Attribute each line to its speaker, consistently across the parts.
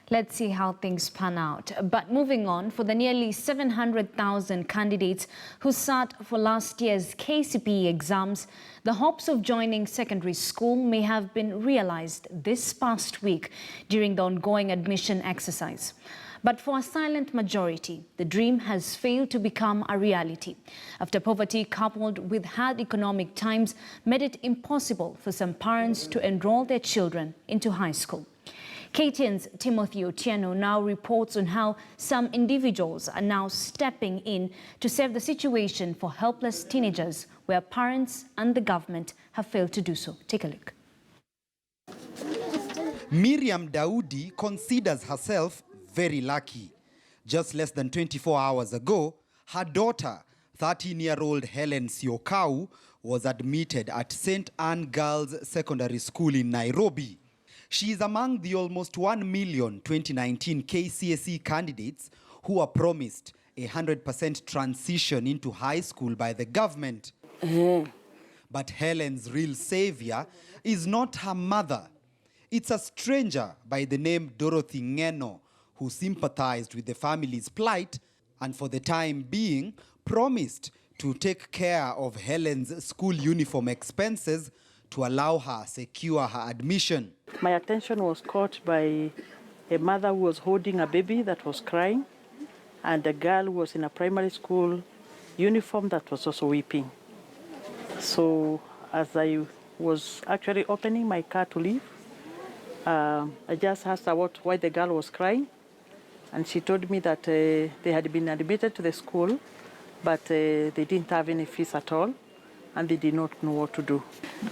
Speaker 1: Let's see how things pan out. But moving on, for the nearly 700,000 candidates who sat for last year's KCPE exams, the hopes of joining secondary school may have been realized this past week during the ongoing admission exercise. But for a silent majority, the dream has failed to become a reality after poverty coupled with hard economic times made it impossible for some parents to enroll their children into high school. KTN's Timothy Otieno now reports on how some individuals are now stepping in to save the situation for helpless teenagers where parents and the government have failed to do so. Take a look.
Speaker 2: Miriam Daudi considers herself very lucky. Just less than 24 hours ago, her daughter, 13-year-old Helen Siokau, was admitted at St. Anne Girls Secondary School in Nairobi. She is among the almost 1 million 2019 KCSE candidates who were promised a 100% transition into high school by the government. But Helen's real savior is not her mother. It's a stranger by the name Dorothy Ngeno who sympathized with the family's plight and for the time being promised to take care of Helen's school uniform expenses to allow her secure her admission.
Speaker 3: My attention was caught by a mother who was holding a baby that was crying and a girl who was in a primary school uniform that was also weeping. So as I was actually opening my car to leave, I just asked her why the girl was crying, and she told me that they had been admitted to the school, but they didn't have any fees at all, and they did not know what to do.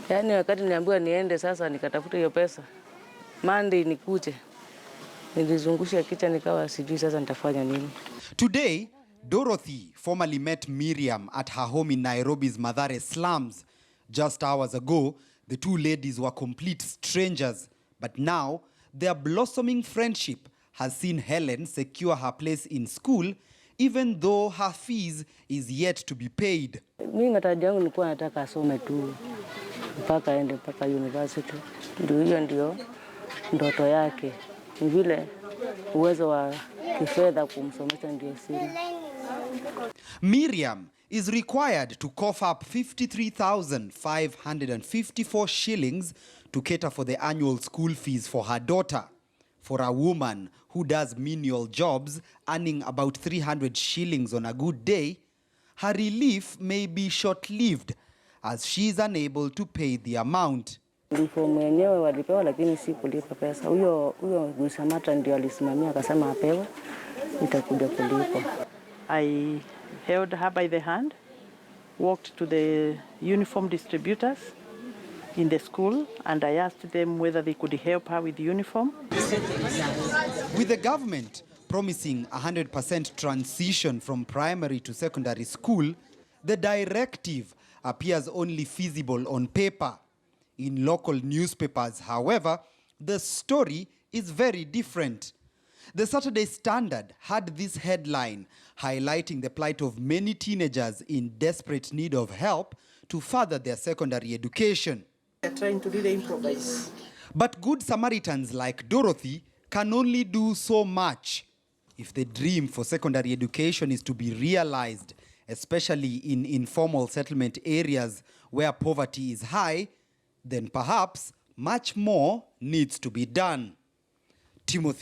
Speaker 4: Yani wakati niambiwa niende sasa nikatafuta hiyo pesa. Monday nikuje. Nilizungusha kichwa nikawa sijui sasa nitafanya nini.
Speaker 2: Today, Dorothy formally met Miriam at her home in Nairobi's Mathare slums. Just hours ago, the two ladies were complete strangers, but now their blossoming friendship has seen Helen secure her place in school, even though her fees is yet to be paid.
Speaker 4: Mimi matarajio yangu nilikuwa nataka asome tu mpaka aende mpaka university. Ndio ndoto yake. Ni vile uwezo wa kifedha kumsomesha ndio siri.
Speaker 2: Miriam is required to cough up 53,554 shillings to cater for the annual school fees for her daughter. For a woman who does menial jobs, earning about 300 shillings on a good day, her relief may be short-lived as she is unable to pay the amount.
Speaker 4: Uniform yenyewe walipewa lakini si kulipa pesa. Huyo Gusamata ndio alisimamia akasema apewe nitakuja kulipa.
Speaker 3: I held her by the hand, walked to the uniform distributors in the school, and I asked them whether they could help her with the uniform.
Speaker 2: With the government promising 100% transition from primary to secondary school, the directive appears only feasible on paper. In local newspapers, however, the story is very different. The Saturday Standard had this headline highlighting the plight of many teenagers in desperate need of help to further their secondary education.
Speaker 3: They're trying to really improvise.
Speaker 2: But good Samaritans like Dorothy can only do so much. If the dream for secondary education is to be realized, especially in informal settlement areas where poverty is high, then perhaps much more needs to be done. Timothy